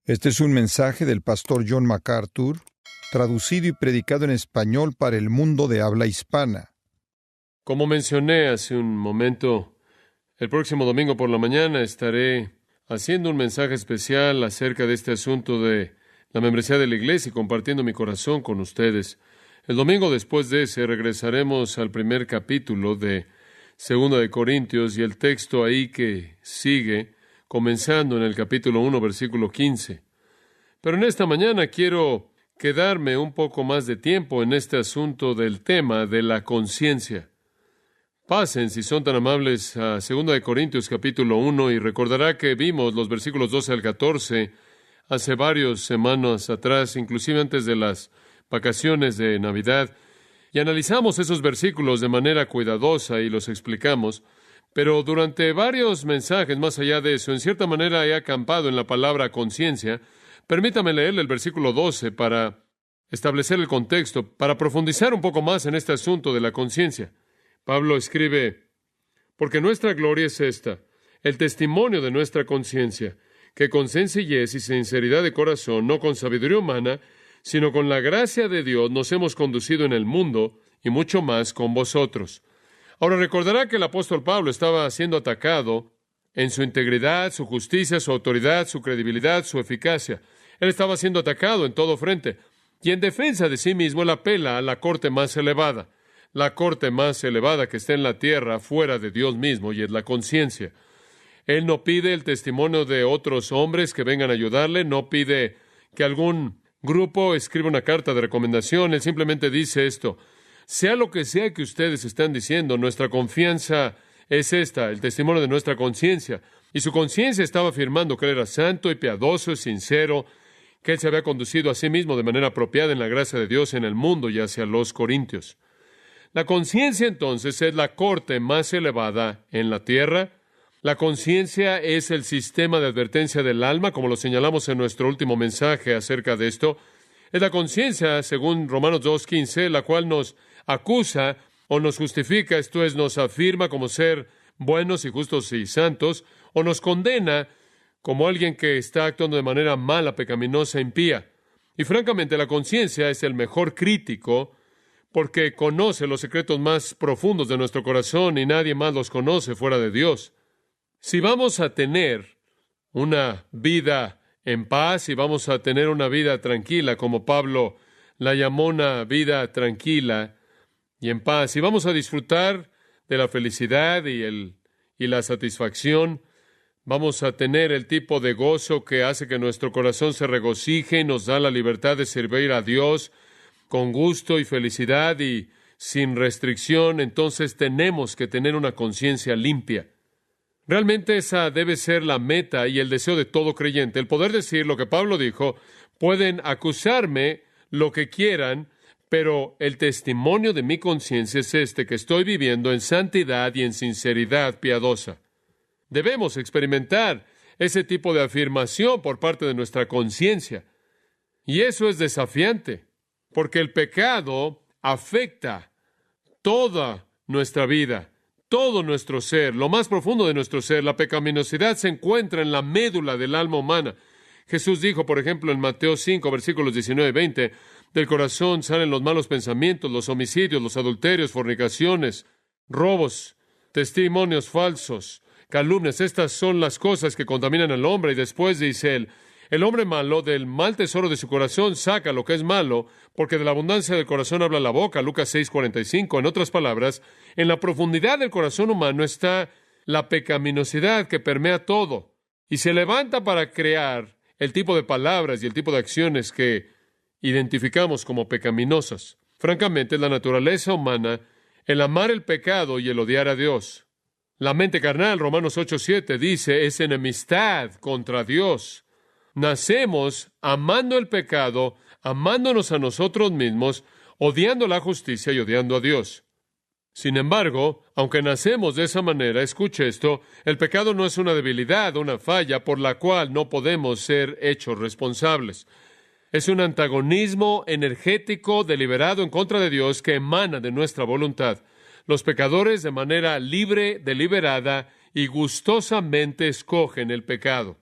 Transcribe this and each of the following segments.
Este es un mensaje del pastor John MacArthur, traducido y predicado en español para el mundo de habla hispana. Como mencioné hace un momento, el próximo domingo por la mañana estaré haciendo un mensaje especial acerca de este asunto de la membresía de la iglesia y compartiendo mi corazón con ustedes. El domingo después de ese regresaremos al primer capítulo de 2 de Corintios y el texto ahí que sigue, comenzando en el capítulo 1, versículo 15. Pero en esta mañana quiero quedarme un poco más de tiempo en este asunto del tema de la conciencia. Pasen, si son tan amables, a 2 de Corintios capítulo 1 y recordará que vimos los versículos 12 al 14 hace varias semanas atrás, inclusive antes de las vacaciones de Navidad, y analizamos esos versículos de manera cuidadosa y los explicamos, pero durante varios mensajes más allá de eso, en cierta manera he acampado en la palabra conciencia. Permítame leerle el versículo 12 para establecer el contexto, para profundizar un poco más en este asunto de la conciencia. Pablo escribe: porque nuestra gloria es esta, el testimonio de nuestra conciencia, que con sencillez y sinceridad de corazón, no con sabiduría humana, sino con la gracia de Dios, nos hemos conducido en el mundo y mucho más con vosotros. Ahora recordará que el apóstol Pablo estaba siendo atacado en su integridad, su justicia, su autoridad, su credibilidad, su eficacia. Él estaba siendo atacado en todo frente. Y en defensa de sí mismo, él apela a la corte más elevada. La corte más elevada que está en la tierra, fuera de Dios mismo, y es la conciencia. Él no pide el testimonio de otros hombres que vengan a ayudarle, no pide que algún grupo escriba una carta de recomendación. Él simplemente dice esto: sea lo que sea que ustedes están diciendo, nuestra confianza es esta, el testimonio de nuestra conciencia. Y su conciencia estaba afirmando que él era santo y piadoso y sincero, que él se había conducido a sí mismo de manera apropiada en la gracia de Dios en el mundo y hacia los corintios. La conciencia, entonces, es la corte más elevada en la tierra. La conciencia es el sistema de advertencia del alma, como lo señalamos en nuestro último mensaje acerca de esto. Es la conciencia, según Romanos 2:15, la cual nos acusa o nos justifica, esto es, nos afirma como ser buenos y justos y santos, o nos condena como alguien que está actuando de manera mala, pecaminosa, impía. Y francamente, la conciencia es el mejor crítico porque conoce los secretos más profundos de nuestro corazón y nadie más los conoce fuera de Dios. Si vamos a tener una vida en paz y vamos a tener una vida tranquila, como Pablo la llamó una vida tranquila y en paz, y vamos a disfrutar de la felicidad y la satisfacción, vamos a tener el tipo de gozo que hace que nuestro corazón se regocije y nos da la libertad de servir a Dios con gusto y felicidad y sin restricción. Entonces tenemos que tener una conciencia limpia. Realmente esa debe ser la meta y el deseo de todo creyente, el poder decir lo que Pablo dijo: pueden acusarme lo que quieran, pero el testimonio de mi conciencia es este, que estoy viviendo en santidad y en sinceridad piadosa. Debemos experimentar ese tipo de afirmación por parte de nuestra conciencia. Y eso es desafiante, porque el pecado afecta toda nuestra vida, todo nuestro ser, lo más profundo de nuestro ser. La pecaminosidad se encuentra en la médula del alma humana. Jesús dijo, por ejemplo, en Mateo 5, versículos 19 y 20, del corazón salen los malos pensamientos, los homicidios, los adulterios, fornicaciones, robos, testimonios falsos, calumnias. Estas son las cosas que contaminan al hombre. Y después dice él: el hombre malo del mal tesoro de su corazón saca lo que es malo, porque de la abundancia del corazón habla la boca. Lucas 6:45. En otras palabras, en la profundidad del corazón humano está la pecaminosidad que permea todo y se levanta para crear el tipo de palabras y el tipo de acciones que identificamos como pecaminosas. Francamente, es la naturaleza humana el amar el pecado y el odiar a Dios. La mente carnal, Romanos 8:7, dice, es enemistad contra Dios. Nacemos amando el pecado, amándonos a nosotros mismos, odiando la justicia y odiando a Dios. Sin embargo, aunque nacemos de esa manera, escuche esto, el pecado no es una debilidad, una falla por la cual no podemos ser hechos responsables. Es un antagonismo energético deliberado en contra de Dios que emana de nuestra voluntad. Los pecadores, de manera libre, deliberada y gustosamente escogen el pecado.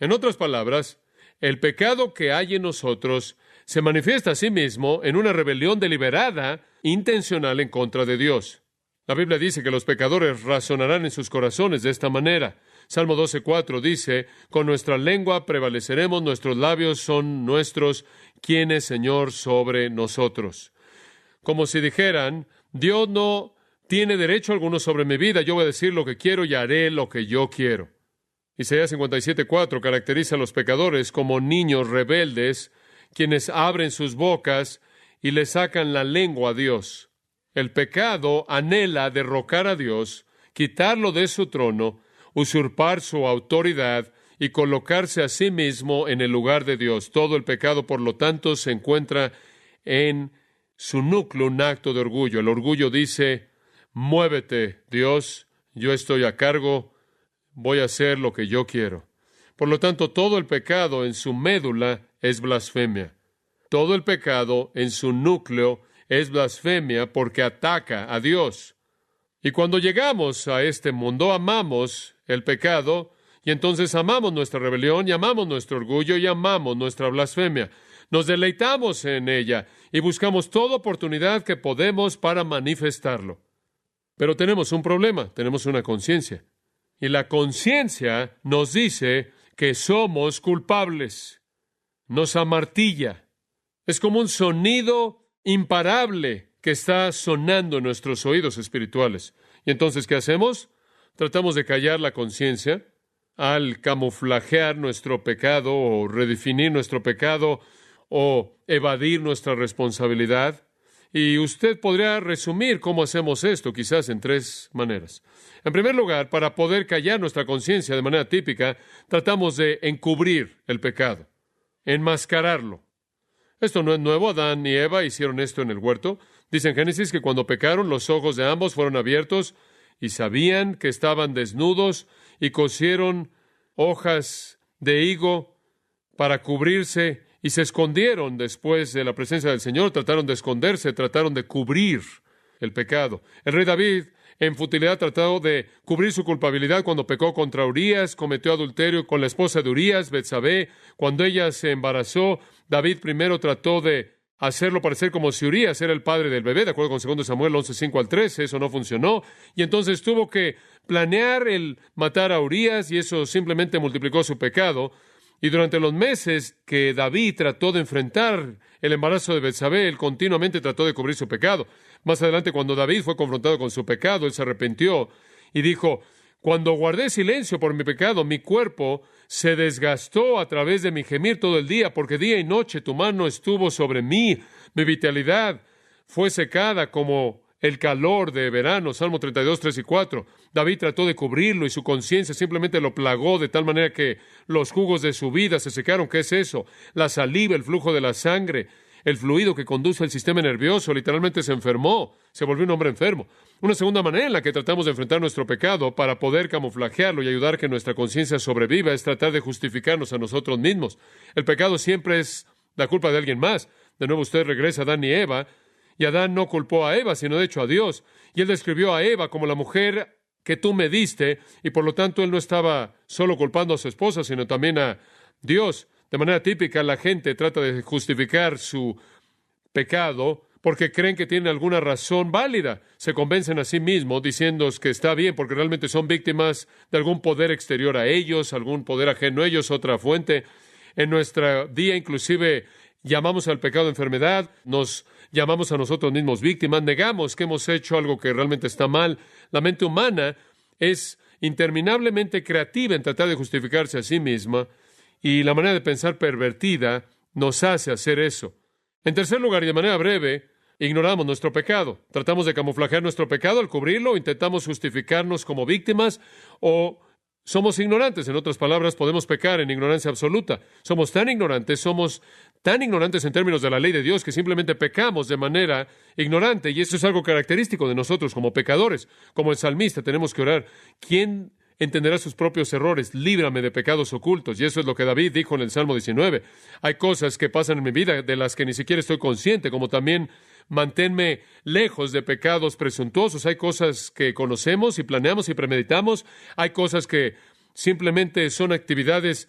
En otras palabras, el pecado que hay en nosotros se manifiesta a sí mismo en una rebelión deliberada, intencional en contra de Dios. La Biblia dice que los pecadores razonarán en sus corazones de esta manera. Salmo 12:4 dice, con nuestra lengua prevaleceremos, nuestros labios son nuestros, ¿quién es Señor sobre nosotros? Como si dijeran, Dios no tiene derecho alguno sobre mi vida, yo voy a decir lo que quiero y haré lo que yo quiero. Isaías 57:4 caracteriza a los pecadores como niños rebeldes, quienes abren sus bocas y le sacan la lengua a Dios. El pecado anhela derrocar a Dios, quitarlo de su trono, usurpar su autoridad y colocarse a sí mismo en el lugar de Dios. Todo el pecado, por lo tanto, se encuentra en su núcleo un acto de orgullo. El orgullo dice, muévete, Dios, yo estoy a cargo, voy a hacer lo que yo quiero. Por lo tanto, todo el pecado en su médula es blasfemia. Todo el pecado en su núcleo es blasfemia porque ataca a Dios. Y cuando llegamos a este mundo, amamos el pecado, y entonces amamos nuestra rebelión, y amamos nuestro orgullo, y amamos nuestra blasfemia. Nos deleitamos en ella, y buscamos toda oportunidad que podemos para manifestarlo. Pero tenemos un problema, tenemos una conciencia. Y la conciencia nos dice que somos culpables. Nos amartilla. Es como un sonido imparable que está sonando en nuestros oídos espirituales. Y entonces, ¿qué hacemos? Tratamos de callar la conciencia al camuflajear nuestro pecado o redefinir nuestro pecado o evadir nuestra responsabilidad. Y usted podría resumir cómo hacemos esto, quizás en 3 maneras. En primer lugar, para poder callar nuestra conciencia de manera típica, tratamos de encubrir el pecado, enmascararlo. Esto no es nuevo. Adán y Eva hicieron esto en el huerto. Dice en Génesis que cuando pecaron, los ojos de ambos fueron abiertos y sabían que estaban desnudos y cosieron hojas de higo para cubrirse y se escondieron después de la presencia del Señor. Trataron de esconderse, trataron de cubrir el pecado. El rey David, en futilidad, trató de cubrir su culpabilidad cuando pecó contra Urías, cometió adulterio con la esposa de Urías, Betsabé. Cuando ella se embarazó, David primero trató de hacerlo parecer como si Urías era el padre del bebé, de acuerdo con 2 Samuel 11:5-13, eso no funcionó, y entonces tuvo que planear el matar a Urías, y eso simplemente multiplicó su pecado. Y durante los meses que David trató de enfrentar el embarazo de Betsabé, él continuamente trató de cubrir su pecado. Más adelante, cuando David fue confrontado con su pecado, él se arrepintió y dijo, cuando guardé silencio por mi pecado, mi cuerpo se desgastó a través de mi gemir todo el día, porque día y noche tu mano estuvo sobre mí, mi vitalidad fue secada como el calor de verano. Salmo 32, 3 y 4. David trató de cubrirlo y su conciencia simplemente lo plagó de tal manera que los jugos de su vida se secaron. ¿Qué es eso? La saliva, el flujo de la sangre, el fluido que conduce al sistema nervioso, literalmente se enfermó, se volvió un hombre enfermo. Una segunda manera en la que tratamos de enfrentar nuestro pecado para poder camuflajearlo y ayudar que nuestra conciencia sobreviva es tratar de justificarnos a nosotros mismos. El pecado siempre es la culpa de alguien más. De nuevo usted regresa a Adán y Eva, y Adán no culpó a Eva, sino de hecho a Dios. Y él describió a Eva como la mujer que tú me diste, y por lo tanto él no estaba solo culpando a su esposa, sino también a Dios. De manera típica, la gente trata de justificar su pecado porque creen que tienen alguna razón válida. Se convencen a sí mismos diciendo que está bien porque realmente son víctimas de algún poder exterior a ellos, algún poder ajeno a ellos, otra fuente. En nuestro día, inclusive, llamamos al pecado enfermedad, nos llamamos a nosotros mismos víctimas, negamos que hemos hecho algo que realmente está mal. La mente humana es interminablemente creativa en tratar de justificarse a sí misma, y la manera de pensar pervertida nos hace hacer eso. En tercer lugar, y de manera breve, ignoramos nuestro pecado. Tratamos de camuflajear nuestro pecado al cubrirlo, intentamos justificarnos como víctimas, o somos ignorantes. En otras palabras, podemos pecar en ignorancia absoluta. Somos tan ignorantes en términos de la ley de Dios, que simplemente pecamos de manera ignorante, y eso es algo característico de nosotros como pecadores. Como el salmista, tenemos que orar, ¿quién entenderá sus propios errores? Líbrame de pecados ocultos. Y eso es lo que David dijo en el Salmo 19. Hay cosas que pasan en mi vida de las que ni siquiera estoy consciente, como también manténme lejos de pecados presuntuosos. Hay cosas que conocemos y planeamos y premeditamos. Hay cosas que simplemente son actividades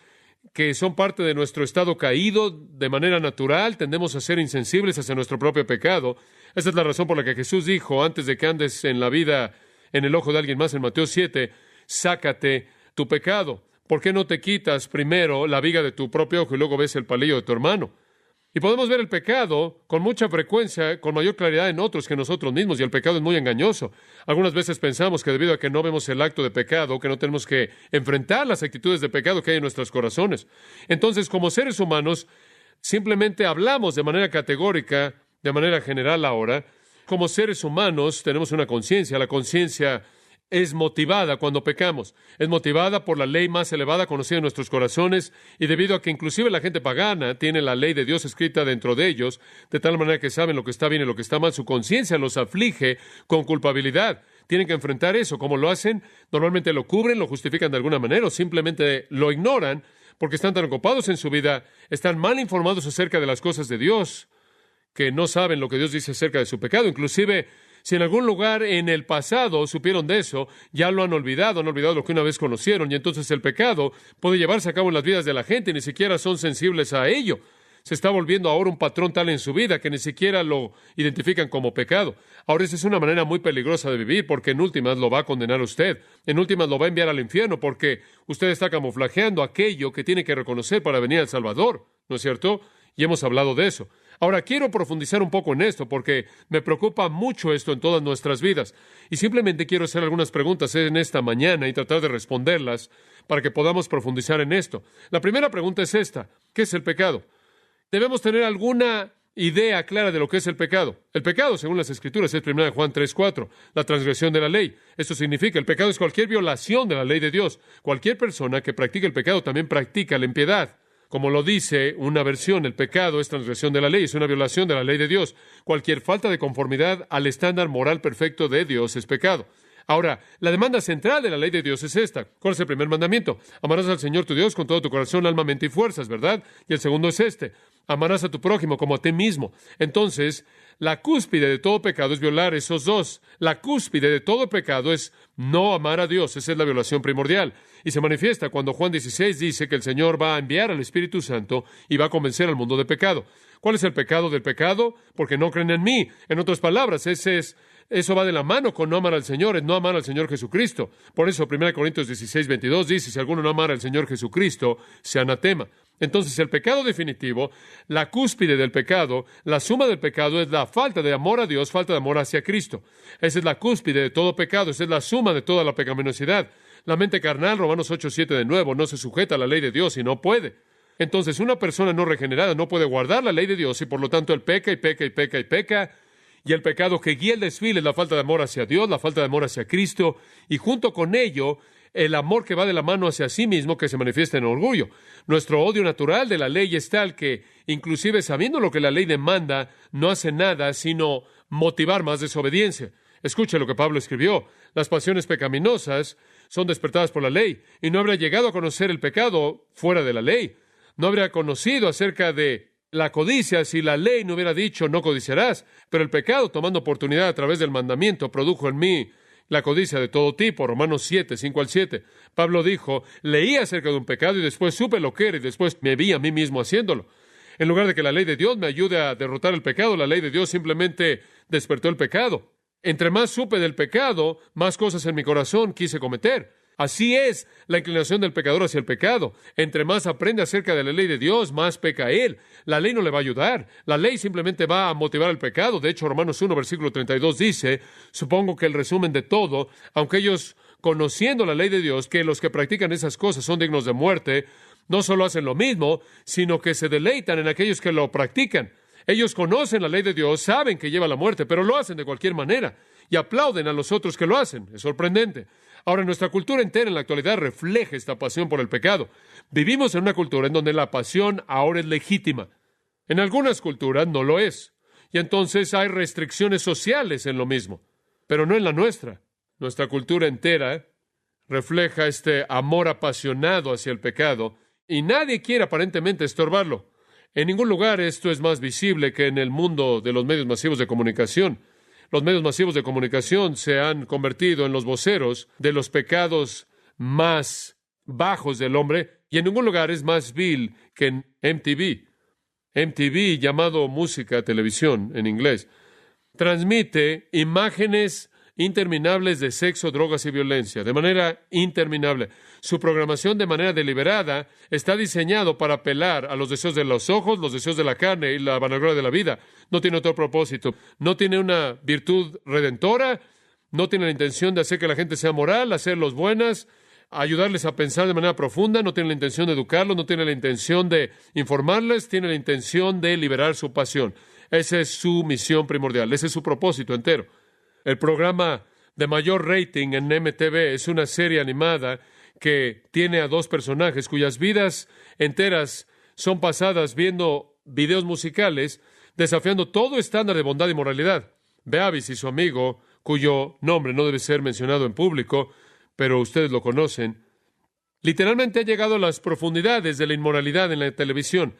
que son parte de nuestro estado caído de manera natural, tendemos a ser insensibles hacia nuestro propio pecado. Esa es la razón por la que Jesús dijo, antes de que andes en la vida en el ojo de alguien más, en Mateo 7, sácate tu pecado. ¿Por qué no te quitas primero la viga de tu propio ojo y luego ves el palillo de tu hermano? Y podemos ver el pecado con mucha frecuencia, con mayor claridad en otros que nosotros mismos, y el pecado es muy engañoso. Algunas veces pensamos que debido a que no vemos el acto de pecado, que no tenemos que enfrentar las actitudes de pecado que hay en nuestros corazones. Entonces, como seres humanos, simplemente hablamos de manera categórica, de manera general ahora. Como seres humanos tenemos una conciencia. La conciencia es motivada cuando pecamos. Es motivada por la ley más elevada conocida en nuestros corazones, y debido a que inclusive la gente pagana tiene la ley de Dios escrita dentro de ellos, de tal manera que saben lo que está bien y lo que está mal, su conciencia los aflige con culpabilidad. Tienen que enfrentar eso. ¿Cómo lo hacen? Normalmente lo cubren, lo justifican de alguna manera, o simplemente lo ignoran porque están tan ocupados en su vida, están mal informados acerca de las cosas de Dios, que no saben lo que Dios dice acerca de su pecado. Inclusive, si en algún lugar en el pasado supieron de eso, ya lo han olvidado lo que una vez conocieron, y entonces el pecado puede llevarse a cabo en las vidas de la gente y ni siquiera son sensibles a ello. Se está volviendo ahora un patrón tal en su vida que ni siquiera lo identifican como pecado. Ahora, esa es una manera muy peligrosa de vivir, porque en últimas lo va a condenar a usted. En últimas lo va a enviar al infierno, porque usted está camuflajeando aquello que tiene que reconocer para venir al Salvador, ¿no es cierto? Y hemos hablado de eso. Ahora, quiero profundizar un poco en esto, porque me preocupa mucho esto en todas nuestras vidas. Y simplemente quiero hacer algunas preguntas en esta mañana y tratar de responderlas para que podamos profundizar en esto. La primera pregunta es esta: ¿qué es el pecado? Debemos tener alguna idea clara de lo que es el pecado. El pecado, según las Escrituras, es 1 Juan 3:4, la transgresión de la ley. Esto significa, el pecado es cualquier violación de la ley de Dios. Cualquier persona que practica el pecado también practica la impiedad. Como lo dice una versión, el pecado es transgresión de la ley, es una violación de la ley de Dios. Cualquier falta de conformidad al estándar moral perfecto de Dios es pecado. Ahora, la demanda central de la ley de Dios es esta. ¿Cuál es el primer mandamiento? Amarás al Señor tu Dios con todo tu corazón, alma, mente y fuerzas, ¿verdad? Y el segundo es este: amarás a tu prójimo como a ti mismo. Entonces, la cúspide de todo pecado es violar esos dos. La cúspide de todo pecado es no amar a Dios. Esa es la violación primordial. Y se manifiesta cuando Juan 16 dice que el Señor va a enviar al Espíritu Santo y va a convencer al mundo de pecado. ¿Cuál es el pecado del pecado? Porque no creen en mí. En otras palabras, eso va de la mano con no amar al Señor, es no amar al Señor Jesucristo. Por eso 1 Corintios 16:22 dice: si alguno no amara al Señor Jesucristo, sea anatema. Entonces, el pecado definitivo, la cúspide del pecado, la suma del pecado es la falta de amor a Dios, falta de amor hacia Cristo. Esa es la cúspide de todo pecado, esa es la suma de toda la pecaminosidad. La mente carnal, Romanos 8:7 de nuevo, no se sujeta a la ley de Dios y no puede. Entonces, una persona no regenerada no puede guardar la ley de Dios, y por lo tanto él peca y peca y peca y peca. Y el pecado que guía el desfile es la falta de amor hacia Dios, la falta de amor hacia Cristo, y junto con ello, el amor que va de la mano hacia sí mismo, que se manifiesta en orgullo. Nuestro odio natural de la ley es tal que, inclusive sabiendo lo que la ley demanda, no hace nada sino motivar más desobediencia. Escuche lo que Pablo escribió: las pasiones pecaminosas son despertadas por la ley, y no habría llegado a conocer el pecado fuera de la ley. No habría conocido acerca de la codicia si la ley no hubiera dicho no codiciarás, pero el pecado, tomando oportunidad a través del mandamiento, produjo en mí la codicia de todo tipo. Romanos 7:5-7. Pablo dijo: leí acerca de un pecado y después supe lo que era y después me vi a mí mismo haciéndolo. En lugar de que la ley de Dios me ayude a derrotar el pecado, la ley de Dios simplemente despertó el pecado. Entre más supe del pecado, más cosas en mi corazón quise cometer. Así es la inclinación del pecador hacia el pecado. Entre más aprende acerca de la ley de Dios, más peca él. La ley no le va a ayudar. La ley simplemente va a motivar el pecado. De hecho, Romanos 1, versículo 32 dice, supongo que el resumen de todo, aunque ellos, conociendo la ley de Dios, que los que practican esas cosas son dignos de muerte, no solo hacen lo mismo, sino que se deleitan en aquellos que lo practican. Ellos conocen la ley de Dios, saben que lleva a la muerte, pero lo hacen de cualquier manera y aplauden a los otros que lo hacen. Es sorprendente. Ahora, nuestra cultura entera en la actualidad refleja esta pasión por el pecado. Vivimos en una cultura en donde la pasión ahora es legítima. En algunas culturas no lo es. Y entonces hay restricciones sociales en lo mismo, pero no en la nuestra. Nuestra cultura entera refleja este amor apasionado hacia el pecado y nadie quiere aparentemente estorbarlo. En ningún lugar esto es más visible que en el mundo de los medios masivos de comunicación. Los medios masivos de comunicación se han convertido en los voceros de los pecados más bajos del hombre, Y en ningún lugar es más vil que en MTV. MTV, llamado música, televisión en inglés, transmite imágenes interminables de sexo, drogas y violencia, de manera interminable. Su programación de manera deliberada está diseñado para apelar a los deseos de los ojos, los deseos de la carne y la vanagloria de la vida. No tiene otro propósito. No tiene una virtud redentora. No tiene la intención de hacer que la gente sea moral, hacerlos buenas, ayudarles a pensar de manera profunda. No tiene la intención de educarlos, no tiene la intención de informarles, tiene la intención de liberar su pasión. Esa es su misión primordial, ese es su propósito entero. El programa de mayor rating en MTV es una serie animada que tiene a dos personajes cuyas vidas enteras son pasadas viendo videos musicales, desafiando todo estándar de bondad y moralidad. Beavis y su amigo, cuyo nombre no debe ser mencionado en público, pero ustedes lo conocen, literalmente ha llegado a las profundidades de la inmoralidad en la televisión.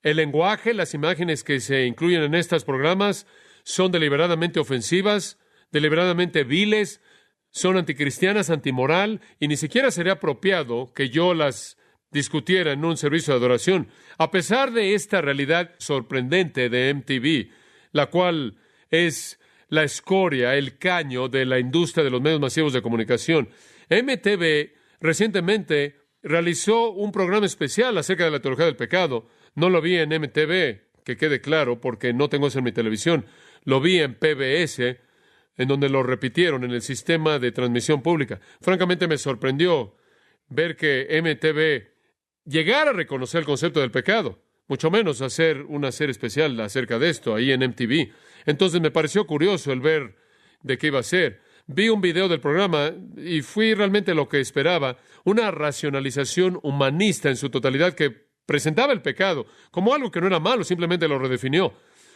El lenguaje, las imágenes que se incluyen en estos programas son deliberadamente ofensivas, deliberadamente viles, son anticristianas, antimoral, y ni siquiera sería apropiado que yo las discutiera en un servicio de adoración. A pesar de esta realidad sorprendente de MTV, la cual es la escoria, el caño de la industria de los medios masivos de comunicación, MTV recientemente realizó un programa especial acerca de la teología del pecado. No lo vi en MTV, que quede claro, porque no tengo eso en mi televisión. Lo vi en PBS, en donde lo repitieron en el sistema de transmisión pública. Francamente me sorprendió ver que MTV llegara a reconocer el concepto del pecado, mucho menos hacer una serie especial acerca de esto ahí en MTV. Entonces me pareció curioso el ver de qué iba a ser. Vi un video del programa y fui realmente lo que esperaba, una racionalización humanista en su totalidad que presentaba el pecado como algo que no era malo, simplemente lo redefinió.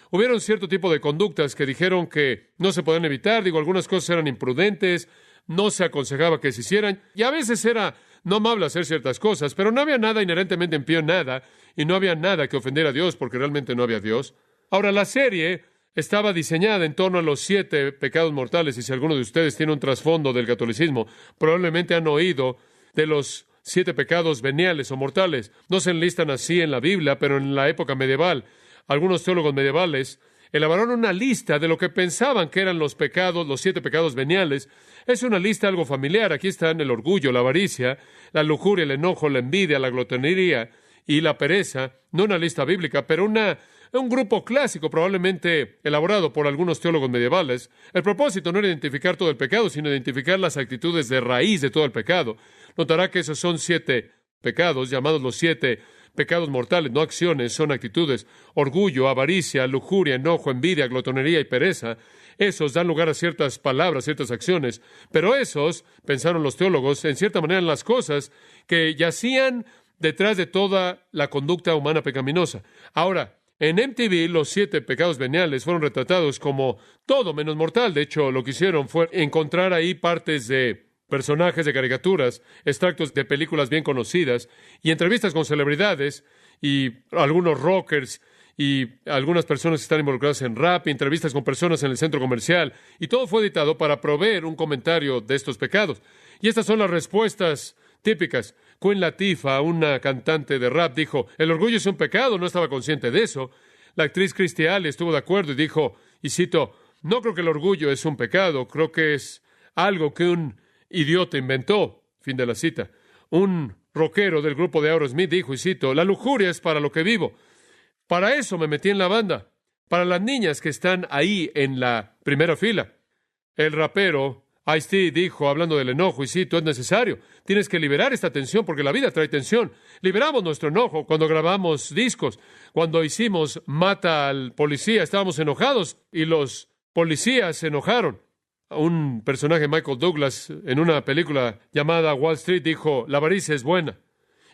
Hubieron cierto tipo de conductas que dijeron que no se podían evitar. Algunas cosas eran imprudentes, no se aconsejaba que se hicieran, y a veces era no amable hacer ciertas cosas, pero no había nada inherentemente impío en nada, y no había nada que ofendiera a Dios, porque realmente no había Dios. Ahora, la serie estaba diseñada en torno a los 7 pecados mortales, y si alguno de ustedes tiene un trasfondo del catolicismo, probablemente han oído de los 7 pecados veniales o mortales. No se enlistan así en la Biblia, pero en la época medieval, algunos teólogos medievales elaboraron una lista de lo que pensaban que eran los pecados, los 7 pecados veniales. Es una lista algo familiar. Aquí están el orgullo, la avaricia, la lujuria, el enojo, la envidia, la glotonería y la pereza. No una lista bíblica, pero un grupo clásico, probablemente elaborado por algunos teólogos medievales. El propósito no era identificar todo el pecado, sino identificar las actitudes de raíz de todo el pecado. Notará que esos son 7 pecados, llamados los 7 pecados mortales, no acciones, son actitudes. Orgullo, avaricia, lujuria, enojo, envidia, glotonería y pereza. Esos dan lugar a ciertas palabras, ciertas acciones. Pero esos, pensaron los teólogos, en cierta manera en las cosas que yacían detrás de toda la conducta humana pecaminosa. Ahora, en MTV, los 7 pecados veniales fueron retratados como todo menos mortal. De hecho, lo que hicieron fue encontrar ahí partes de personajes de caricaturas, extractos de películas bien conocidas y entrevistas con celebridades y algunos rockers y algunas personas que están involucradas en rap, entrevistas con personas en el centro comercial, y todo fue editado para proveer un comentario de estos pecados. Y estas son las respuestas típicas. Queen Latifah, una cantante de rap, dijo: el orgullo es un pecado, no estaba consciente de eso. La actriz Christy Alley estuvo de acuerdo y dijo, y cito, no creo que el orgullo es un pecado, creo que es algo que un idiota inventó. Fin de la cita. Un rockero del grupo de Aerosmith dijo, y cito, la lujuria es para lo que vivo. Para eso me metí en la banda. Para las niñas que están ahí en la primera fila. El rapero Ice-T dijo, hablando del enojo, y cito, es necesario. Tienes que liberar esta tensión porque la vida trae tensión. Liberamos nuestro enojo cuando grabamos discos. Cuando hicimos Mata al Policía, estábamos enojados y los policías se enojaron. Un personaje, Michael Douglas, en una película llamada Wall Street, dijo, la avaricia es buena.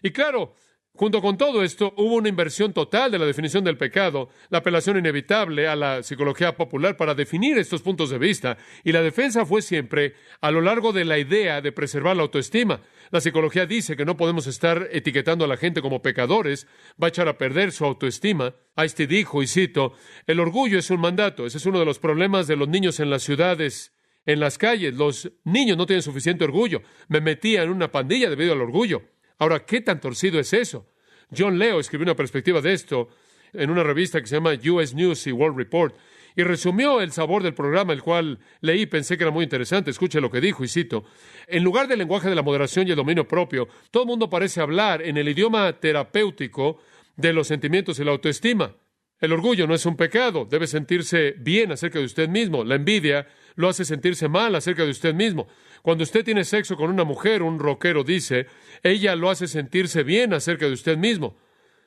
Y claro, junto con todo esto, hubo una inversión total de la definición del pecado, la apelación inevitable a la psicología popular para definir estos puntos de vista, y la defensa fue siempre a lo largo de la idea de preservar la autoestima. La psicología dice que no podemos estar etiquetando a la gente como pecadores, va a echar a perder su autoestima. Ice-T dijo, y cito, el orgullo es un mandato. Ese es uno de los problemas de los niños en las ciudades, en las calles. Los niños no tienen suficiente orgullo. Me metía en una pandilla debido al orgullo. Ahora, ¿qué tan torcido es eso? John Leo escribió una perspectiva de esto en una revista que se llama US News y World Report, y resumió el sabor del programa, el cual leí y pensé que era muy interesante. Escuche lo que dijo, y cito: en lugar del lenguaje de la moderación y el dominio propio, todo el mundo parece hablar en el idioma terapéutico de los sentimientos y la autoestima. El orgullo no es un pecado, debe sentirse bien acerca de usted mismo. La envidia lo hace sentirse mal acerca de usted mismo. Cuando usted tiene sexo con una mujer, un rockero dice, ella lo hace sentirse bien acerca de usted mismo.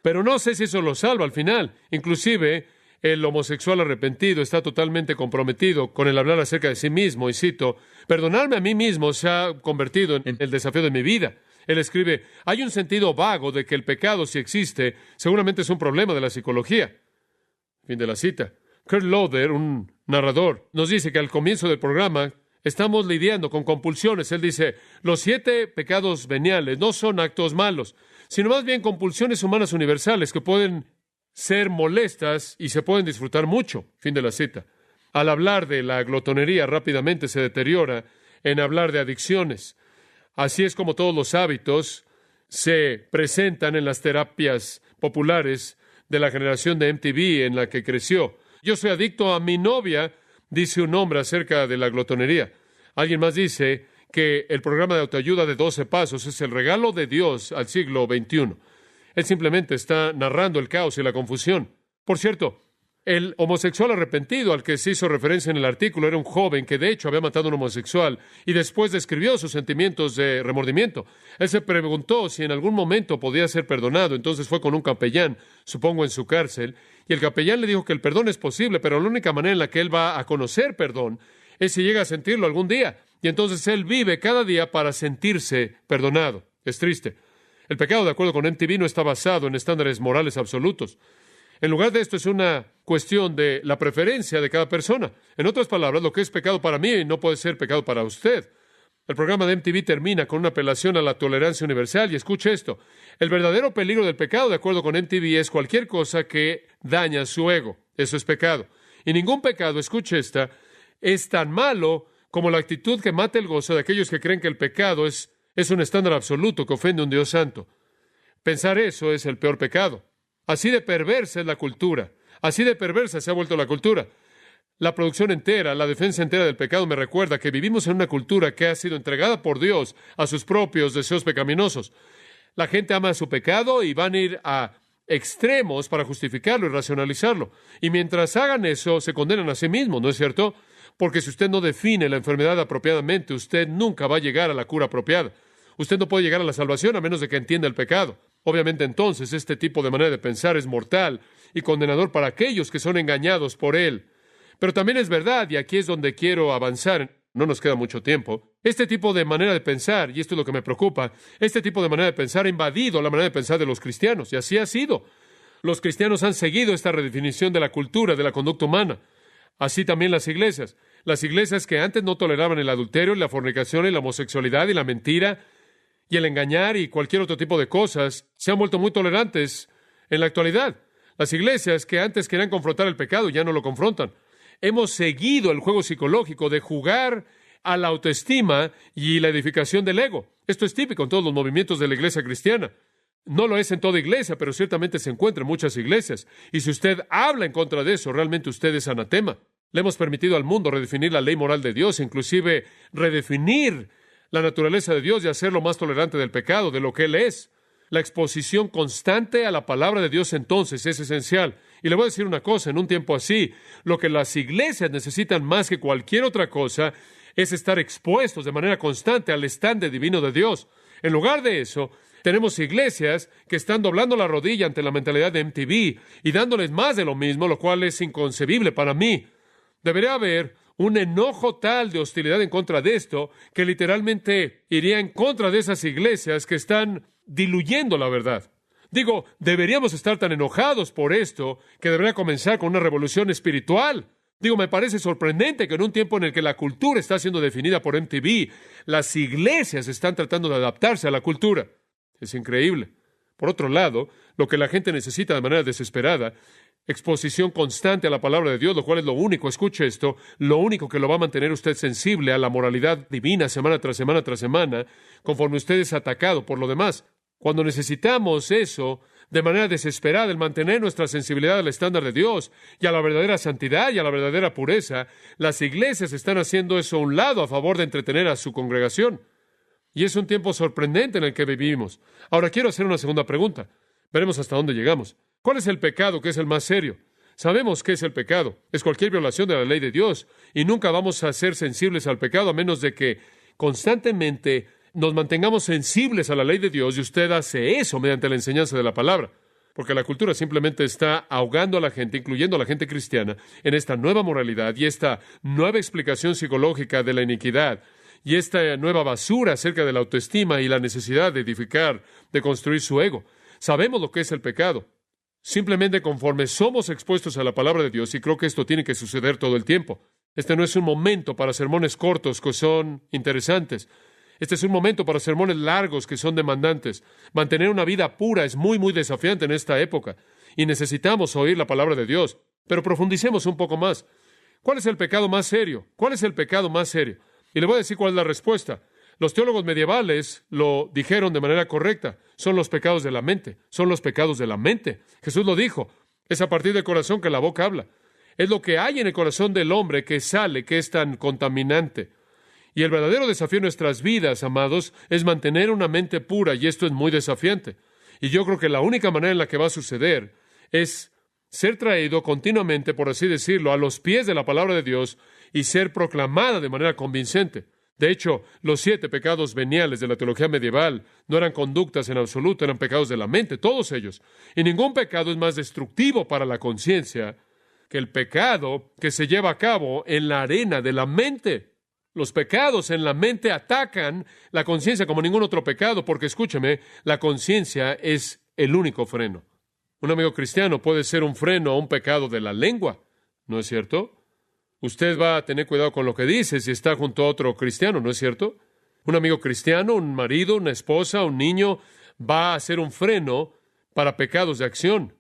Pero no sé si eso lo salva al final. Inclusive, el homosexual arrepentido está totalmente comprometido con el hablar acerca de sí mismo. Y cito: perdonarme a mí mismo se ha convertido en el desafío de mi vida. Él escribe: hay un sentido vago de que el pecado, si existe, seguramente es un problema de la psicología. Fin de la cita. Kurt Loder, un narrador, nos dice que al comienzo del programa estamos lidiando con compulsiones. Él dice: los 7 pecados veniales no son actos malos, sino más bien compulsiones humanas universales que pueden ser molestas y se pueden disfrutar mucho. Fin de la cita. Al hablar de la glotonería, rápidamente se deteriora en hablar de adicciones. Así es como todos los hábitos se presentan en las terapias populares de la generación de MTV en la que creció. Yo soy adicto a mi novia, dice un hombre acerca de la glotonería. Alguien más dice que el programa de autoayuda de 12 pasos es el regalo de Dios al siglo XXI. Él simplemente está narrando el caos y la confusión. Por cierto, el homosexual arrepentido al que se hizo referencia en el artículo era un joven que de hecho había matado a un homosexual y después describió sus sentimientos de remordimiento. Él se preguntó si en algún momento podía ser perdonado, entonces fue con un capellán, supongo en su cárcel, y el capellán le dijo que el perdón es posible, pero la única manera en la que él va a conocer perdón es si llega a sentirlo algún día. Y entonces él vive cada día para sentirse perdonado. Es triste. El pecado, de acuerdo con MTV, no está basado en estándares morales absolutos. En lugar de esto, es una cuestión de la preferencia de cada persona. En otras palabras, lo que es pecado para mí no puede ser pecado para usted. El programa de MTV termina con una apelación a la tolerancia universal. Y escuche esto: el verdadero peligro del pecado, de acuerdo con MTV, es cualquier cosa que daña su ego. Eso es pecado. Y ningún pecado, escuche esta, es tan malo como la actitud que mata el gozo de aquellos que creen que el pecado es un estándar absoluto que ofende a un Dios santo. Pensar eso es el peor pecado. Así de perversa es la cultura. Así de perversa se ha vuelto la cultura. La producción entera, la defensa entera del pecado me recuerda que vivimos en una cultura que ha sido entregada por Dios a sus propios deseos pecaminosos. La gente ama su pecado y van a ir a extremos para justificarlo y racionalizarlo. Y mientras hagan eso, se condenan a sí mismos, ¿no es cierto? Porque si usted no define la enfermedad apropiadamente, usted nunca va a llegar a la cura apropiada. Usted no puede llegar a la salvación a menos de que entienda el pecado. Obviamente, entonces, este tipo de manera de pensar es mortal y condenador para aquellos que son engañados por él. Pero también es verdad, y aquí es donde quiero avanzar, no nos queda mucho tiempo, este tipo de manera de pensar, y esto es lo que me preocupa, este tipo de manera de pensar ha invadido la manera de pensar de los cristianos, y así ha sido. Los cristianos han seguido esta redefinición de la cultura, de la conducta humana. Así también las iglesias. Las iglesias que antes no toleraban el adulterio, la fornicación y la homosexualidad y la mentira y el engañar y cualquier otro tipo de cosas, se han vuelto muy tolerantes en la actualidad. Las iglesias que antes querían confrontar el pecado ya no lo confrontan. Hemos seguido el juego psicológico de jugar a la autoestima y la edificación del ego. Esto es típico en todos los movimientos de la iglesia cristiana. No lo es en toda iglesia, pero ciertamente se encuentra en muchas iglesias. Y si usted habla en contra de eso, realmente usted es anatema. Le hemos permitido al mundo redefinir la ley moral de Dios, inclusive redefinir la naturaleza de Dios y hacerlo más tolerante del pecado, de lo que Él es. La exposición constante a la palabra de Dios entonces es esencial. Y le voy a decir una cosa, en un tiempo así, lo que las iglesias necesitan más que cualquier otra cosa es estar expuestos de manera constante al estándar divino de Dios. En lugar de eso, tenemos iglesias que están doblando la rodilla ante la mentalidad de MTV y dándoles más de lo mismo, lo cual es inconcebible para mí. Debería haber un enojo tal de hostilidad en contra de esto que literalmente iría en contra de esas iglesias que están diluyendo la verdad. Digo, deberíamos estar tan enojados por esto que debería comenzar con una revolución espiritual. Digo, me parece sorprendente que en un tiempo en el que la cultura está siendo definida por MTV, las iglesias están tratando de adaptarse a la cultura. Es increíble. Por otro lado, lo que la gente necesita de manera desesperada, exposición constante a la palabra de Dios, lo cual es lo único, escuche esto, lo único que lo va a mantener usted sensible a la moralidad divina semana tras semana tras semana, conforme usted es atacado por lo demás. Cuando necesitamos eso de manera desesperada, el mantener nuestra sensibilidad al estándar de Dios y a la verdadera santidad y a la verdadera pureza, las iglesias están haciendo eso a un lado a favor de entretener a su congregación. Y es un tiempo sorprendente en el que vivimos. Ahora quiero hacer una segunda pregunta. Veremos hasta dónde llegamos. ¿Cuál es el pecado que es el más serio? Sabemos qué es el pecado. Es cualquier violación de la ley de Dios. Y nunca vamos a ser sensibles al pecado a menos de que constantemente nos mantengamos sensibles a la ley de Dios, y usted hace eso mediante la enseñanza de la palabra. Porque la cultura simplemente está ahogando a la gente, incluyendo a la gente cristiana, en esta nueva moralidad y esta nueva explicación psicológica de la iniquidad y esta nueva basura acerca de la autoestima y la necesidad de edificar, de construir su ego. Sabemos lo que es el pecado. Simplemente conforme somos expuestos a la palabra de Dios, y creo que esto tiene que suceder todo el tiempo. Este no es un momento para sermones cortos que son interesantes. Este es un momento para sermones largos que son demandantes. Mantener una vida pura es muy, muy desafiante en esta época. Y necesitamos oír la palabra de Dios. Pero profundicemos un poco más. ¿Cuál es el pecado más serio? ¿Cuál es el pecado más serio? Y le voy a decir cuál es la respuesta. Los teólogos medievales lo dijeron de manera correcta. Son los pecados de la mente. Son los pecados de la mente. Jesús lo dijo. Es a partir del corazón que la boca habla. Es lo que hay en el corazón del hombre que sale, que es tan contaminante. Y el verdadero desafío en nuestras vidas, amados, es mantener una mente pura, y esto es muy desafiante. Y yo creo que la única manera en la que va a suceder es ser traído continuamente, por así decirlo, a los pies de la palabra de Dios y ser proclamada de manera convincente. De hecho, los 7 pecados veniales de la teología medieval no eran conductas en absoluto, eran pecados de la mente, todos ellos. Y ningún pecado es más destructivo para la conciencia que el pecado que se lleva a cabo en la arena de la mente. Los pecados en la mente atacan la conciencia como ningún otro pecado, porque escúcheme, la conciencia es el único freno. Un amigo cristiano puede ser un freno a un pecado de la lengua, ¿no es cierto? Usted va a tener cuidado con lo que dice si está junto a otro cristiano, ¿no es cierto? Un amigo cristiano, un marido, una esposa, un niño, va a ser un freno para pecados de acción.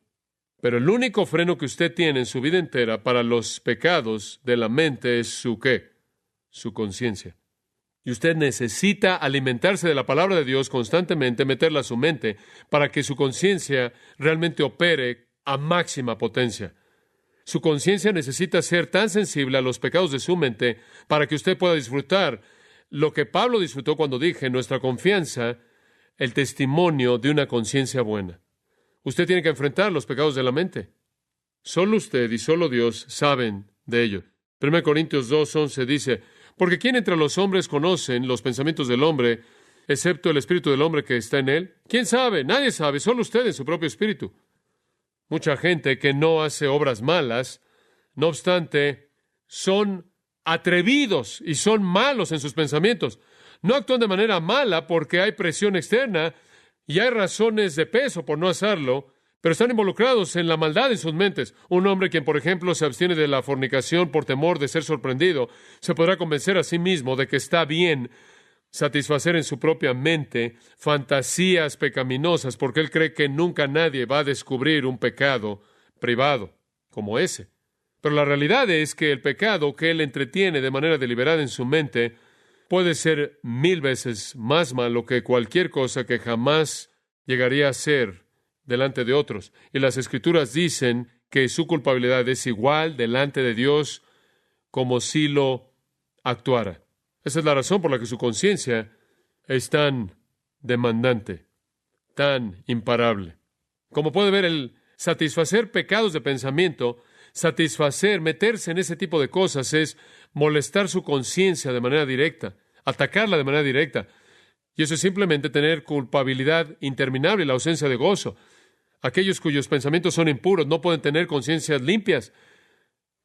Pero el único freno que usted tiene en su vida entera para los pecados de la mente es su ¿qué? Su conciencia. Y usted necesita alimentarse de la palabra de Dios constantemente, meterla a su mente, para que su conciencia realmente opere a máxima potencia. Su conciencia necesita ser tan sensible a los pecados de su mente para que usted pueda disfrutar lo que Pablo disfrutó cuando dije, nuestra confianza, el testimonio de una conciencia buena. Usted tiene que enfrentar los pecados de la mente. Solo usted y solo Dios saben de ello. 1 Corintios 2:11 dice, porque ¿quién entre los hombres conocen los pensamientos del hombre, excepto el espíritu del hombre que está en él? ¿Quién sabe? Nadie sabe, solo usted en su propio espíritu. Mucha gente que no hace obras malas, no obstante, son atrevidos y son malos en sus pensamientos. No actúan de manera mala porque hay presión externa y hay razones de peso por no hacerlo, pero están involucrados en la maldad en sus mentes. Un hombre quien, por ejemplo, se abstiene de la fornicación por temor de ser sorprendido, se podrá convencer a sí mismo de que está bien satisfacer en su propia mente fantasías pecaminosas, porque él cree que nunca nadie va a descubrir un pecado privado como ese. Pero la realidad es que el pecado que él entretiene de manera deliberada en su mente puede ser 1000 veces más malo que cualquier cosa que jamás llegaría a ser delante de otros. Y las Escrituras dicen que su culpabilidad es igual delante de Dios como si lo actuara. Esa es la razón por la que su conciencia es tan demandante, tan imparable. Como puede ver, el satisfacer pecados de pensamiento, meterse en ese tipo de cosas es molestar su conciencia de manera directa, atacarla de manera directa. Y eso es simplemente tener culpabilidad interminable y la ausencia de gozo. Aquellos cuyos pensamientos son impuros no pueden tener conciencias limpias,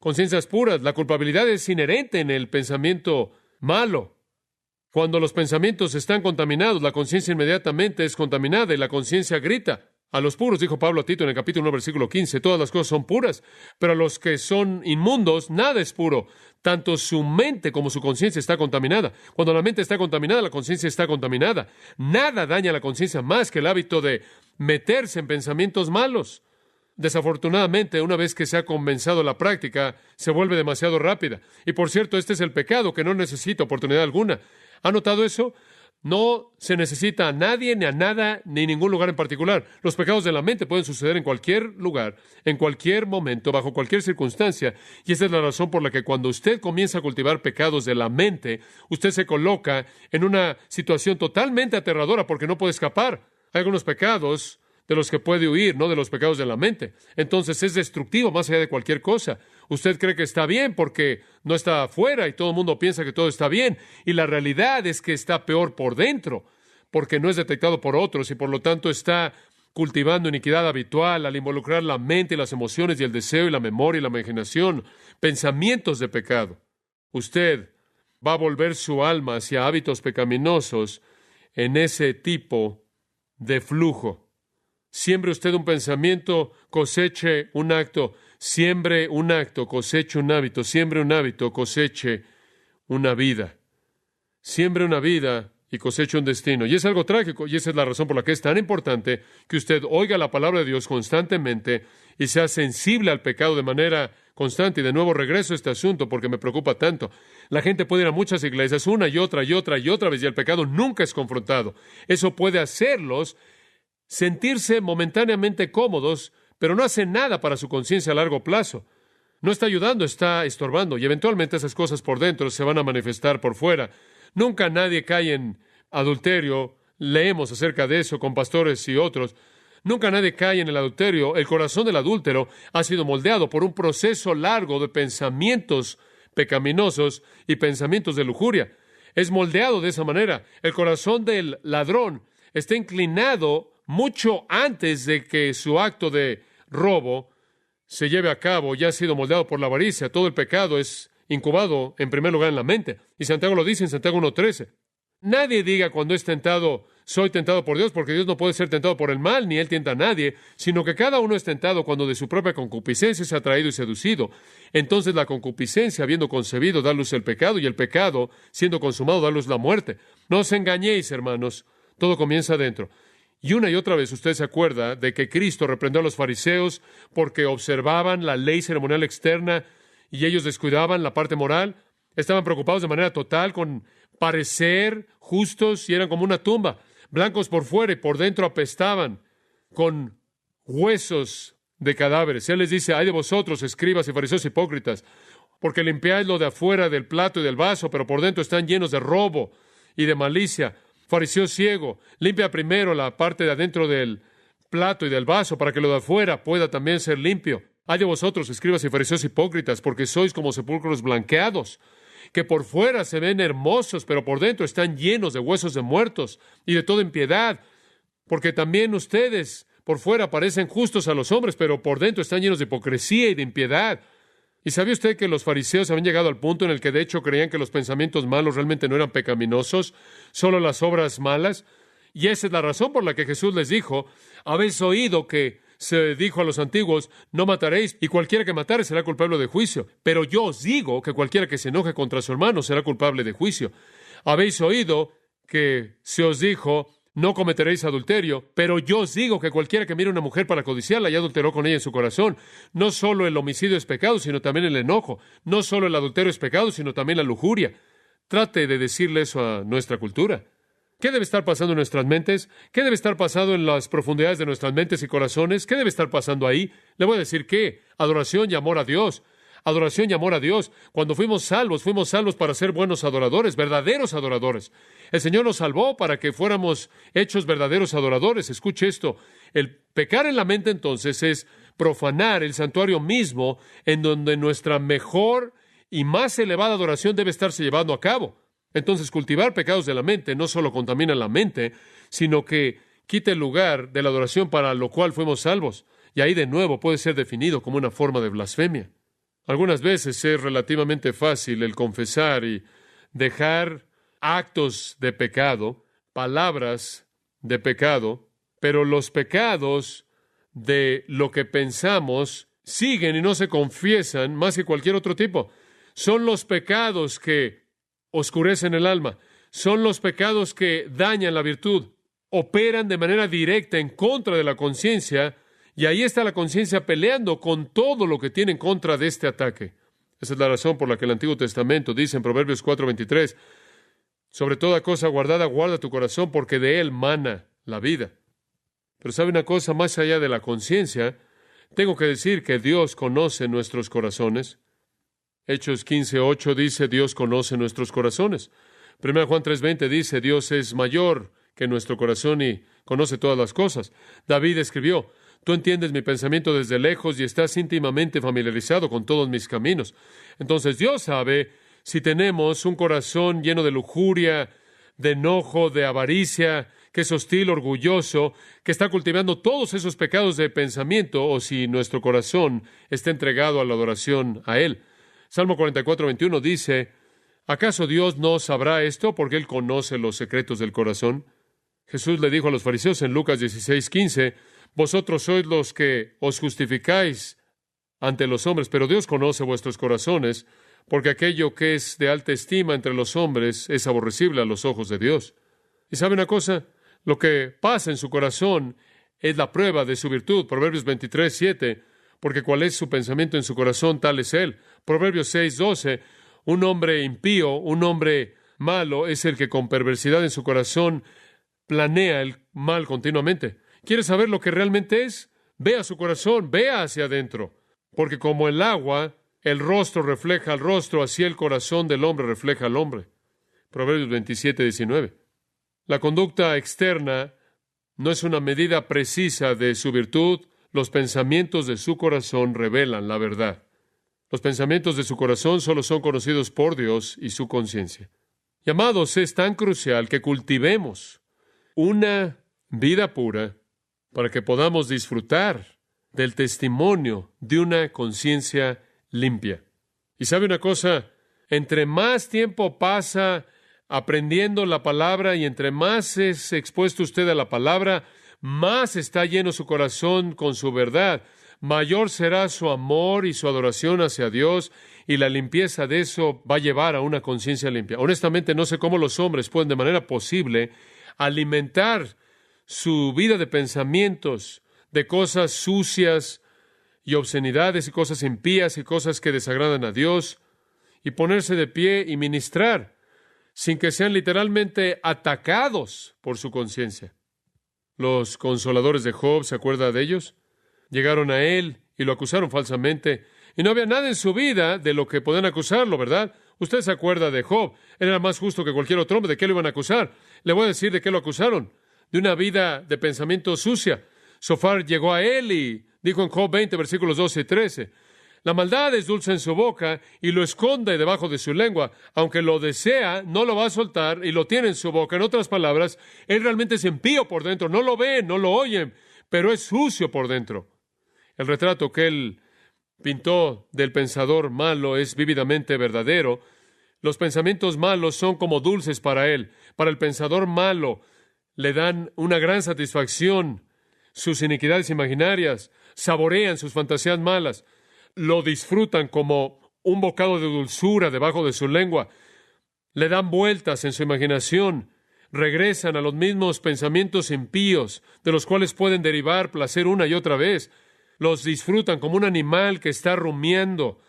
conciencias puras. La culpabilidad es inherente en el pensamiento malo. Cuando los pensamientos están contaminados, la conciencia inmediatamente es contaminada y la conciencia grita. A los puros, dijo Pablo a Tito en el capítulo 1, versículo 15, todas las cosas son puras, pero a los que son inmundos, nada es puro. Tanto su mente como su conciencia está contaminada. Cuando la mente está contaminada, la conciencia está contaminada. Nada daña a la conciencia más que el hábito de meterse en pensamientos malos. Desafortunadamente, una vez que se ha comenzado la práctica, se vuelve demasiado rápida. Y por cierto, este es el pecado que no necesita oportunidad alguna. ¿Ha notado eso? No se necesita a nadie, ni a nada, ni ningún lugar en particular. Los pecados de la mente pueden suceder en cualquier lugar, en cualquier momento, bajo cualquier circunstancia. Y esa es la razón por la que cuando usted comienza a cultivar pecados de la mente, usted se coloca en una situación totalmente aterradora porque no puede escapar. Hay algunos pecados de los que puede huir, no de los pecados de la mente. Entonces es destructivo más allá de cualquier cosa. Usted cree que está bien porque no está afuera y todo el mundo piensa que todo está bien. Y la realidad es que está peor por dentro porque no es detectado por otros y por lo tanto está cultivando iniquidad habitual al involucrar la mente y las emociones y el deseo y la memoria y la imaginación, pensamientos de pecado. Usted va a volver su alma hacia hábitos pecaminosos en ese tipo de flujo. Siembre usted un pensamiento, coseche un acto. Siembre un acto, coseche un hábito. Siembre un hábito, coseche una vida. Siembre una vida y coseche un destino. Y es algo trágico, y esa es la razón por la que es tan importante que usted oiga la palabra de Dios constantemente y sea sensible al pecado de manera constante. Y de nuevo regreso a este asunto porque me preocupa tanto. La gente puede ir a muchas iglesias una y otra y otra y otra vez y el pecado nunca es confrontado. Eso puede hacerlos sentirse momentáneamente cómodos, pero no hace nada para su conciencia a largo plazo. No está ayudando, está estorbando, y eventualmente esas cosas por dentro se van a manifestar por fuera. Nunca nadie cae en adulterio. Leemos acerca de eso con pastores y otros. Nunca nadie cae en el adulterio. El corazón del adúltero ha sido moldeado por un proceso largo de pensamientos pecaminosos y pensamientos de lujuria. Es moldeado de esa manera. El corazón del ladrón está inclinado mucho antes de que su acto de robo se lleve a cabo. Ya ha sido moldeado por la avaricia. Todo el pecado es incubado en primer lugar en la mente. Y Santiago lo dice en Santiago 1:13. Nadie diga cuando es tentado, soy tentado por Dios, porque Dios no puede ser tentado por el mal, ni Él tienta a nadie, sino que cada uno es tentado cuando de su propia concupiscencia es atraído y seducido. Entonces la concupiscencia, habiendo concebido, da luz el pecado, y el pecado, siendo consumado, da luz la muerte. No os engañéis, hermanos, todo comienza adentro. Y una y otra vez usted se acuerda de que Cristo reprendió a los fariseos porque observaban la ley ceremonial externa y ellos descuidaban la parte moral. Estaban preocupados de manera total con parecer justos y eran como una tumba, blancos por fuera y por dentro apestaban con huesos de cadáveres. Él les dice, ay de vosotros, escribas y fariseos hipócritas, porque limpiáis lo de afuera del plato y del vaso, pero por dentro están llenos de robo y de malicia. Fariseo ciego, limpia primero la parte de adentro del plato y del vaso para que lo de afuera pueda también ser limpio. Ay de vosotros, escribas y fariseos hipócritas, porque sois como sepulcros blanqueados, que por fuera se ven hermosos, pero por dentro están llenos de huesos de muertos y de toda impiedad, porque también ustedes por fuera parecen justos a los hombres, pero por dentro están llenos de hipocresía y de impiedad. ¿Y sabía usted que los fariseos habían llegado al punto en el que de hecho creían que los pensamientos malos realmente no eran pecaminosos, solo las obras malas? Y esa es la razón por la que Jesús les dijo, habéis oído que se dijo a los antiguos, no mataréis, y cualquiera que matare será culpable de juicio. Pero yo os digo que cualquiera que se enoje contra su hermano será culpable de juicio. Habéis oído que se os dijo, no cometeréis adulterio, pero yo os digo que cualquiera que mire a una mujer para codiciarla ya adulteró con ella en su corazón. No solo el homicidio es pecado, sino también el enojo. No solo el adulterio es pecado, sino también la lujuria. Trate de decirle eso a nuestra cultura. ¿Qué debe estar pasando en nuestras mentes? ¿Qué debe estar pasando en las profundidades de nuestras mentes y corazones? ¿Qué debe estar pasando ahí? Le voy a decir qué. Adoración y amor a Dios. Adoración y amor a Dios. Cuando fuimos salvos para ser buenos adoradores, verdaderos adoradores. El Señor nos salvó para que fuéramos hechos verdaderos adoradores. Escuche esto. El pecar en la mente entonces es profanar el santuario mismo en donde nuestra mejor y más elevada adoración debe estarse llevando a cabo. Entonces, cultivar pecados de la mente no solo contamina la mente, sino que quita el lugar de la adoración para lo cual fuimos salvos. Y ahí de nuevo puede ser definido como una forma de blasfemia. Algunas veces es relativamente fácil el confesar y dejar actos de pecado, palabras de pecado, pero los pecados de lo que pensamos siguen y no se confiesan más que cualquier otro tipo. Son los pecados que oscurecen el alma, son los pecados que dañan la virtud, operan de manera directa en contra de la conciencia, y ahí está la conciencia peleando con todo lo que tiene en contra de este ataque. Esa es la razón por la que el Antiguo Testamento dice en Proverbios 4:23, Sobre toda cosa guardada, guarda tu corazón, porque de él mana la vida. Pero ¿sabe una cosa? Más allá de la conciencia, tengo que decir que Dios conoce nuestros corazones. Hechos 15:8 dice, Dios conoce nuestros corazones. 1 Juan 3:20 dice, Dios es mayor que nuestro corazón y conoce todas las cosas. David escribió, tú entiendes mi pensamiento desde lejos y estás íntimamente familiarizado con todos mis caminos. Entonces Dios sabe si tenemos un corazón lleno de lujuria, de enojo, de avaricia, que es hostil, orgulloso, que está cultivando todos esos pecados de pensamiento, o si nuestro corazón está entregado a la adoración a Él. Salmo 44:21 dice, ¿acaso Dios no sabrá esto porque Él conoce los secretos del corazón? Jesús le dijo a los fariseos en Lucas 16:15, vosotros sois los que os justificáis ante los hombres, pero Dios conoce vuestros corazones, porque aquello que es de alta estima entre los hombres es aborrecible a los ojos de Dios. ¿Y sabe una cosa? Lo que pasa en su corazón es la prueba de su virtud. Proverbios 23:7, porque cuál es su pensamiento en su corazón, tal es él. Proverbios 6:12, un hombre impío, un hombre malo, es el que con perversidad en su corazón planea el mal continuamente. ¿Quiere saber lo que realmente es? Vea su corazón, vea hacia adentro, porque como el agua, el rostro refleja al rostro, así el corazón del hombre refleja al hombre. Proverbios 27:19. La conducta externa no es una medida precisa de su virtud. Los pensamientos de su corazón revelan la verdad. Los pensamientos de su corazón solo son conocidos por Dios y su conciencia. Y amados, es tan crucial que cultivemos una vida pura para que podamos disfrutar del testimonio de una conciencia limpia. Y sabe una cosa, entre más tiempo pasa aprendiendo la palabra y entre más es expuesto usted a la palabra, más está lleno su corazón con su verdad, mayor será su amor y su adoración hacia Dios, y la limpieza de eso va a llevar a una conciencia limpia. Honestamente, no sé cómo los hombres pueden de manera posible alimentar su vida de pensamientos, de cosas sucias y obscenidades y cosas impías y cosas que desagradan a Dios, y ponerse de pie y ministrar sin que sean literalmente atacados por su conciencia. Los consoladores de Job, ¿se acuerda de ellos? Llegaron a él y lo acusaron falsamente, y no había nada en su vida de lo que podían acusarlo, ¿verdad? Usted se acuerda de Job. Él era más justo que cualquier otro hombre. ¿De qué lo iban a acusar? Le voy a decir de qué lo acusaron. De una vida de pensamiento sucia. Sofar llegó a él y dijo en Job 20, versículos 12 y 13, la maldad es dulce en su boca y lo esconde debajo de su lengua. Aunque lo desea, no lo va a soltar y lo tiene en su boca. En otras palabras, él realmente es impío por dentro. No lo ven, no lo oyen, pero es sucio por dentro. El retrato que él pintó del pensador malo es vívidamente verdadero. Los pensamientos malos son como dulces para él. Para el pensador malo le dan una gran satisfacción sus iniquidades imaginarias, saborean sus fantasías malas, lo disfrutan como un bocado de dulzura debajo de su lengua, le dan vueltas en su imaginación, regresan a los mismos pensamientos impíos, de los cuales pueden derivar placer una y otra vez, los disfrutan como un animal que está rumiando,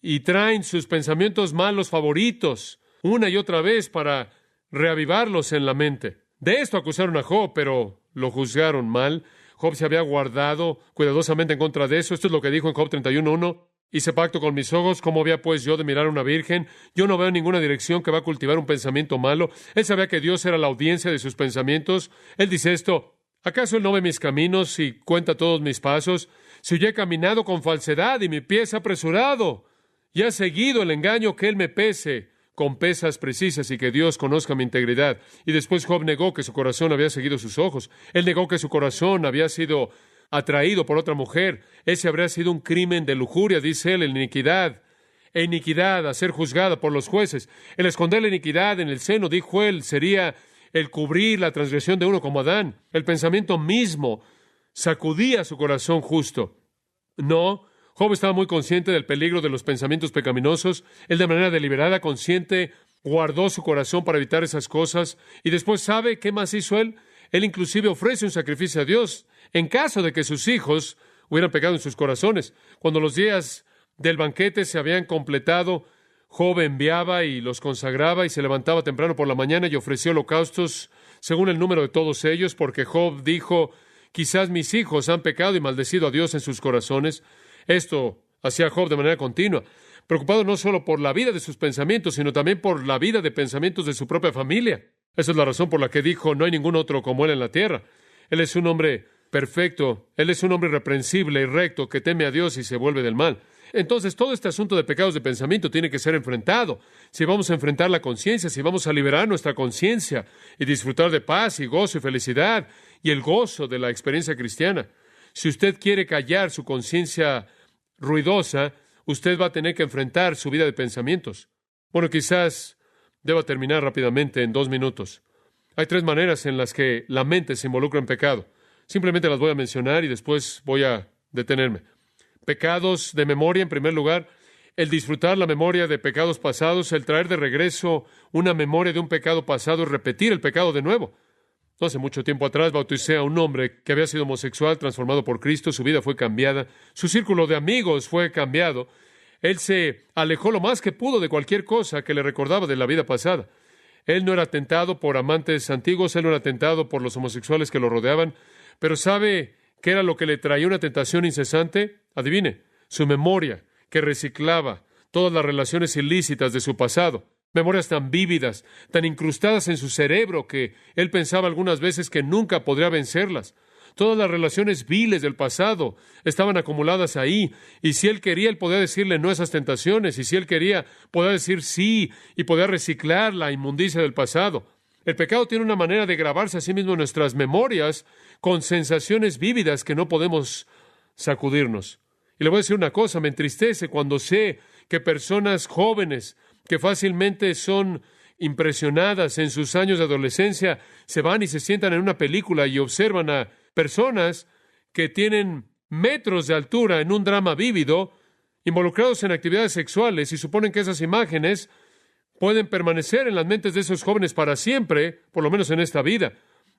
y traen sus pensamientos malos favoritos una y otra vez para reavivarlos en la mente. De esto acusaron a Job, pero lo juzgaron mal. Job se había guardado cuidadosamente en contra de eso. Esto es lo que dijo en Job 31:1. Hice pacto con mis ojos, ¿cómo había pues yo de mirar a una virgen? Yo no veo ninguna dirección que va a cultivar un pensamiento malo. Él sabía que Dios era la audiencia de sus pensamientos. Él dice esto, ¿acaso él no ve mis caminos y cuenta todos mis pasos? Si yo he caminado con falsedad y mi pie es apresurado, y ha seguido el engaño, que él me pese con pesas precisas y que Dios conozca mi integridad. Y después Job negó que su corazón había seguido sus ojos. Él negó que su corazón había sido atraído por otra mujer. Ese habría sido un crimen de lujuria, dice él, en iniquidad. E iniquidad a ser juzgada por los jueces. El esconder la iniquidad en el seno, dijo él, sería el cubrir la transgresión de uno como Adán. El pensamiento mismo sacudía su corazón justo. No, Job estaba muy consciente del peligro de los pensamientos pecaminosos. Él de manera deliberada, consciente, guardó su corazón para evitar esas cosas. Y después, ¿sabe qué más hizo él? Él inclusive ofrece un sacrificio a Dios en caso de que sus hijos hubieran pecado en sus corazones. Cuando los días del banquete se habían completado, Job enviaba y los consagraba y se levantaba temprano por la mañana y ofrecía holocaustos según el número de todos ellos, porque Job dijo, quizás mis hijos han pecado y maldecido a Dios en sus corazones. Esto hacía Job de manera continua, preocupado no solo por la vida de sus pensamientos, sino también por la vida de pensamientos de su propia familia. Esa es la razón por la que dijo, no hay ningún otro como él en la tierra. Él es un hombre perfecto, él es un hombre irreprensible y recto que teme a Dios y se vuelve del mal. Entonces, todo este asunto de pecados de pensamiento tiene que ser enfrentado. Si vamos a enfrentar la conciencia, si vamos a liberar nuestra conciencia y disfrutar de paz y gozo y felicidad y el gozo de la experiencia cristiana. Si usted quiere callar su conciencia ruidosa, usted va a tener que enfrentar su vida de pensamientos. Bueno, quizás deba terminar rápidamente en 2 minutos. Hay 3 maneras en las que la mente se involucra en pecado. Simplemente las voy a mencionar y después voy a detenerme. Pecados de memoria, en primer lugar, el disfrutar la memoria de pecados pasados, el traer de regreso una memoria de un pecado pasado y repetir el pecado de nuevo. No hace mucho tiempo atrás bauticé a un hombre que había sido homosexual, transformado por Cristo, su vida fue cambiada, su círculo de amigos fue cambiado. Él se alejó lo más que pudo de cualquier cosa que le recordaba de la vida pasada. Él no era tentado por amantes antiguos, él no era tentado por los homosexuales que lo rodeaban, pero ¿sabe qué era lo que le traía una tentación incesante? Adivine, su memoria, que reciclaba todas las relaciones ilícitas de su pasado. Memorias tan vívidas, tan incrustadas en su cerebro que él pensaba algunas veces que nunca podría vencerlas. Todas las relaciones viles del pasado estaban acumuladas ahí, y si él quería, él podía decirle no a esas tentaciones, y si él quería, podía decir sí, y podía reciclar la inmundicia del pasado. El pecado tiene una manera de grabarse a sí mismo en nuestras memorias con sensaciones vívidas que no podemos sacudirnos. Y le voy a decir una cosa, me entristece cuando sé que personas jóvenes que fácilmente son impresionadas en sus años de adolescencia se van y se sientan en una película y observan a personas que tienen metros de altura en un drama vívido, involucrados en actividades sexuales, y suponen que esas imágenes pueden permanecer en las mentes de esos jóvenes para siempre, por lo menos en esta vida.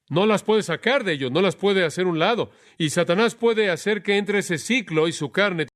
No las puede sacar de ellos, no las puede hacer a un lado. Y Satanás puede hacer que entre ese ciclo y su carne